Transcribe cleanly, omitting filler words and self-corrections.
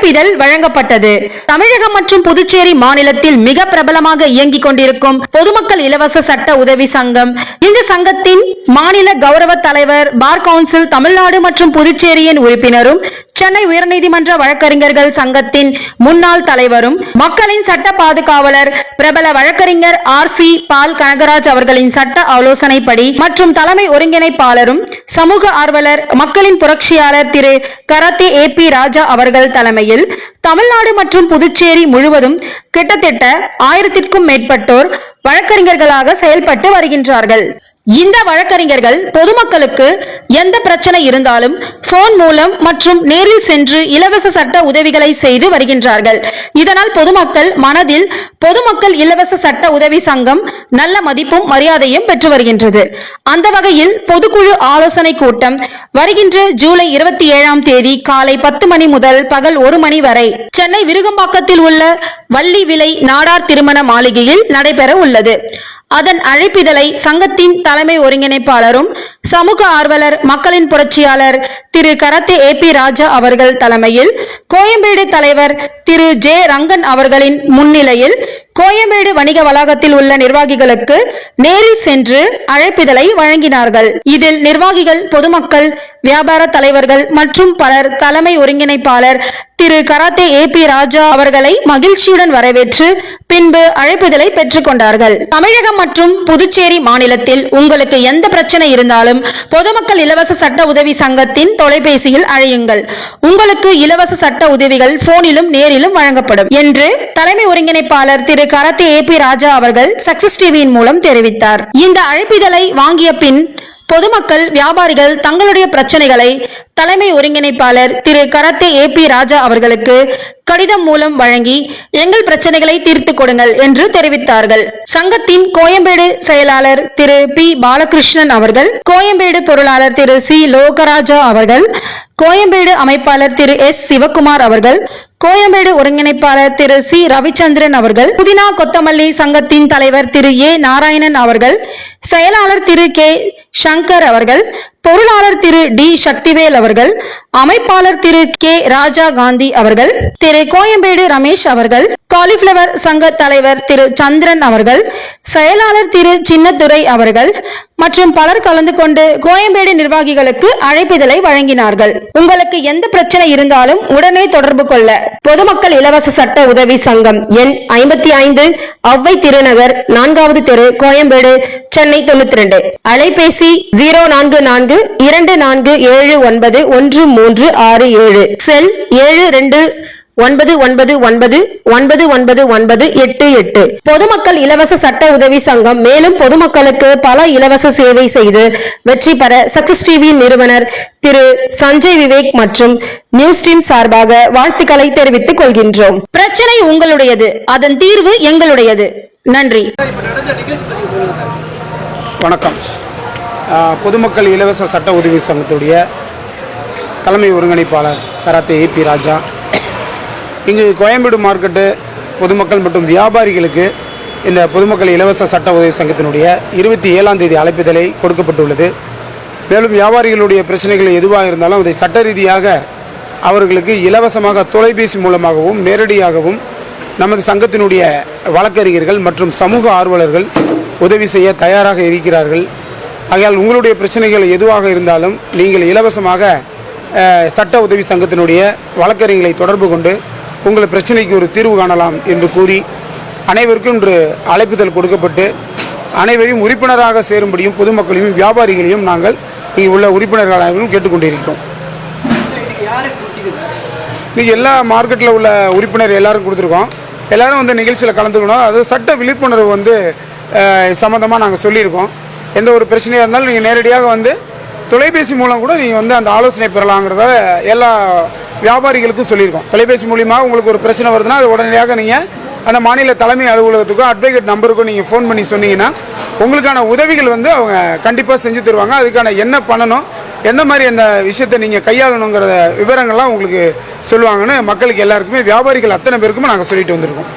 அழைப்பிதழ் வழங்கப்பட்டது. தமிழகம் மற்றும் புதுச்சேரி மாநிலத்தில் மிக பிரபலமாக இயங்கிக் கொண்டிருக்கும் பொதுமக்கள் இலவச சட்ட உதவி சங்கம். இந்த சங்கத்தின் மாநில கௌரவ தலைவர், பார் கவுன்சில் தமிழ்நாடு மற்றும் புதுச்சேரியின் உறுப்பினரும், சென்னை உயர்நீதிமன்ற வழக்கறிஞர்கள் சங்கத்தின் முன்னாள் தலைவரும், மக்களின் சட்ட பாதுகாவலர், பிரபல வழக்கறிஞர் ஆர்.சி. பால் கனகராஜ் அவர்களின் சட்ட ஆலோசனைப்படி மற்றும் தலைமை ஒருங்கிணைப்பாளரும், சமூக ஆர்வலர், மக்களின் புரட்சியாளர் திரு கராத்தே ஏ.பி. ராஜா அவர்கள் தலைமையில் தமிழ்நாடு மற்றும் புதுச்சேரி முழுவதும் கிட்டத்தட்ட 1000க்கும் மேற்பட்டோர் வழக்கறிஞர்களாக செயல்பட்டு வருகின்றார்கள். இந்த வழக்கறிஞர்கள் பொதுமக்களுக்கு எந்த பிரச்சனை இருந்தாலும் போன் மூலம் மற்றும் நேரில் சென்று இலவச சட்ட உதவிகளை செய்து வருகின்றார்கள். இதனால் பொதுமக்கள் மனதில் பொதுமக்கள் இலவச சட்ட உதவி சங்கம் நல்ல மதிப்பும் மரியாதையும் பெற்று வருகின்றது. அந்த வகையில் பொதுக்குழு ஆலோசனை கூட்டம் வருகின்ற ஜூலை 27ஆம் தேதி காலை 10 மணி முதல் பகல் 1 மணி வரை சென்னை விருகம்பாக்கத்தில் உள்ள வள்ளி விலை நாடார் திருமண மாளிகையில் நடைபெற உள்ளது. அதன் அழைப்பிதழை சங்கத்தின் தலைமை ஒருங்கிணைப்பாளரும், சமூக ஆர்வலர், மக்களின் புரட்சியாளர் திரு கராத்தே ஏ.பி. ராஜா அவர்கள் தலைமையில் கோயம்பேடு தலைவர் திரு ஜே. ரங்கன் அவர்களின் முன்னிலையில் கோயம்பேடு வணிக வளாகத்தில் உள்ள நிர்வாகிகளுக்கு நேரில் சென்று அழைப்பிதழை வழங்கினார்கள். இதில் நிர்வாகிகள், பொதுமக்கள், வியாபார தலைவர்கள் மற்றும் பலர் தலைமை ஒருங்கிணைப்பாளர் திரு கராத்தே ஏ.பி. ராஜா அவர்களை மகிழ்ச்சியுடன் வரவேற்று பின்பு அழைப்பிதழை பெற்றுக் கொண்டார்கள். தமிழகம் மற்றும் புதுச்சேரி மாநிலத்தில் உங்களுக்கு எந்த பிரச்சனை இருந்தாலும் பொதுமக்கள் இலவச சட்ட உதவி சங்கத்தின் தொலைபேசியில் அழையுங்கள். உங்களுக்கு இலவச சட்ட உதவிகள் போனிலும் நேரிலும் வழங்கப்படும் என்று தலைமை ஒருங்கிணைப்பாளர் திரு கராத்தே ஏ.பி. ராஜா அவர்கள் சக்சஸ் டிவியின் மூலம் தெரிவித்தார். இந்த அழைப்பிதழை வாங்கிய பின் பொதுமக்கள், வியாபாரிகள் தங்களுடைய பிரச்சனைகளை தலைமை ஒருங்கிணைப்பாளர் திரு கராத்தே ஏ.பி. ராஜா அவர்களுக்கு கடிதம் மூலம் வழங்கி எங்கள் பிரச்சனைகளை தீர்த்து கொடுங்கள் என்று தெரிவித்தார்கள். சங்கத்தின் கோயம்பேடு செயலாளர் திரு பி. பாலகிருஷ்ணன் அவர்கள், கோயம்பேடு பொருளாளர் திரு சி. லோகராஜா அவர்கள், கோயம்பேடு அமைப்பாளர் திரு எஸ். சிவகுமார் அவர்கள், கோயம்பேடு ஒருங்கிணைப்பாளர் திரு சி. ரவிச்சந்திரன் அவர்கள், புதினா கொத்தமல்லி சங்கத்தின் தலைவர் திரு ஏ. நாராயணன் அவர்கள், செயலாளர் திரு கே. சங்கர் அவர்கள், பொருளாளர் திரு டி. சக்திவேல் அவர்கள், அமைப்பாளர் திரு கே. ராஜா காந்தி அவர்கள், திரு கோயம்பேடு ரமேஷ் அவர்கள், காலிஃபிளவர் சங்க தலைவர் திரு சந்திரன் அவர்கள், செயலாளர் திரு சின்னதுரை அவர்கள் மற்றும் பலர் கலந்து கொண்டு கோயம்பேடு நிர்வாகிகளுக்கு அழைப்பிதழை வழங்கினார்கள். உங்களுக்கு எந்த பிரச்சனை இருந்தாலும் உடனே தொடர்பு கொள்ள பொதுமக்கள் இலவச சட்ட உதவி சங்கம், எண் 55, அவ்வை திருநகர், 4வது தெரு, கோயம்பேடு, சென்னை 92. அலைபேசி 04424791367, செல் 7299999988. பொதுமக்கள் இலவச சட்ட உதவி சங்கம் மேலும் பொதுமக்களுக்கு பல இலவச சேவை செய்து வெற்றி பெற சக்சஸ் டிவி நிறுவனர் திரு சஞ்சய் விவேக் மற்றும் நியூஸ் டீம் சார்பாக வாழ்த்துக்களை தெரிவித்துக் கொள்கின்றோம். பிரச்சனை உங்களுடையது, அதன் தீர்வு எங்களுடையது. நன்றி. வணக்கம். பொதுமக்கள் இலவச சட்ட உதவி சங்கத்துடைய தலைமை ஒருங்கிணைப்பாளர் கராத்தே ஏ.பி. ராஜா. இங்கு கோயம்பேடு மார்க்கெட்டு பொதுமக்கள் மற்றும் வியாபாரிகளுக்கு இந்த பொதுமக்கள் இலவச சட்ட உதவி சங்கத்தினுடைய 27ஆம் தேதி அழைப்பிதழை கொடுக்கப்பட்டுள்ளது. மேலும் வியாபாரிகளுடைய பிரச்சனைகள் எதுவாக இருந்தாலும் அதை சட்ட ரீதியாக அவர்களுக்கு இலவசமாக தொலைபேசி மூலமாகவும் நேரடியாகவும் நமது சங்கத்தினுடைய வழக்கறிஞர்கள் மற்றும் சமூக ஆர்வலர்கள் உதவி செய்ய தயாராக இருக்கிறார்கள். ஆகையால் உங்களுடைய பிரச்சனைகள் எதுவாக இருந்தாலும் நீங்கள் இலவசமாக சட்ட உதவி சங்கத்தினுடைய வழக்கறிஞர்களை தொடர்பு கொண்டு உங்கள் பிரச்சனைக்கு ஒரு தீர்வு காணலாம் என்று கூறி அனைவருக்கும் இன்று அழைப்புதல் கொடுக்கப்பட்டு அனைவரையும் உறுப்பினராக சேரும்படியும் பொதுமக்களையும் வியாபாரிகளையும் நாங்கள் இங்கே உள்ள உறுப்பினர்கள் அனைவரும் கேட்டுக்கொண்டிருக்கிறோம். இன்றைக்கி எல்லா மார்க்கெட்டில் உள்ள உறுப்பினர் எல்லாரும் கொடுத்துருக்கோம். எல்லோரும் வந்து நிகழ்ச்சியில் கலந்துக்கணும். அது சட்ட விழிப்புணர்வு சம்மந்தமாக நாங்கள் சொல்லியிருக்கோம். எந்த ஒரு பிரச்சனையாக இருந்தாலும் நீங்கள் நேரடியாக தொலைபேசி மூலம் கூட நீங்கள் அந்த ஆலோசனை பெறலாங்கிறத எல்லா வியாபாரிகளுக்கும் சொல்லியிருக்கோம். தொலைபேசி மூலியமாக உங்களுக்கு ஒரு பிரச்சனை வருதுன்னா அது உடனடியாக நீங்கள் அந்த மாநில தலைமை அலுவலகத்துக்கோ அட்வொகேட் நம்பருக்கோ நீங்கள் ஃபோன் பண்ணி சொன்னீங்கன்னா உங்களுக்கான உதவிகள் அவங்க கண்டிப்பாக செஞ்சு தருவாங்க. அதுக்கான என்ன பண்ணணும், எந்த மாதிரி அந்த விஷயத்தை நீங்கள் கையாளணுங்கிற விவரங்கள்லாம் உங்களுக்கு சொல்லுவாங்கன்னு மக்களுக்கு எல்லாருக்குமே, வியாபாரிகள் அத்தனை பேருக்குமே நாங்கள் சொல்லிட்டு வந்திருக்கோம்.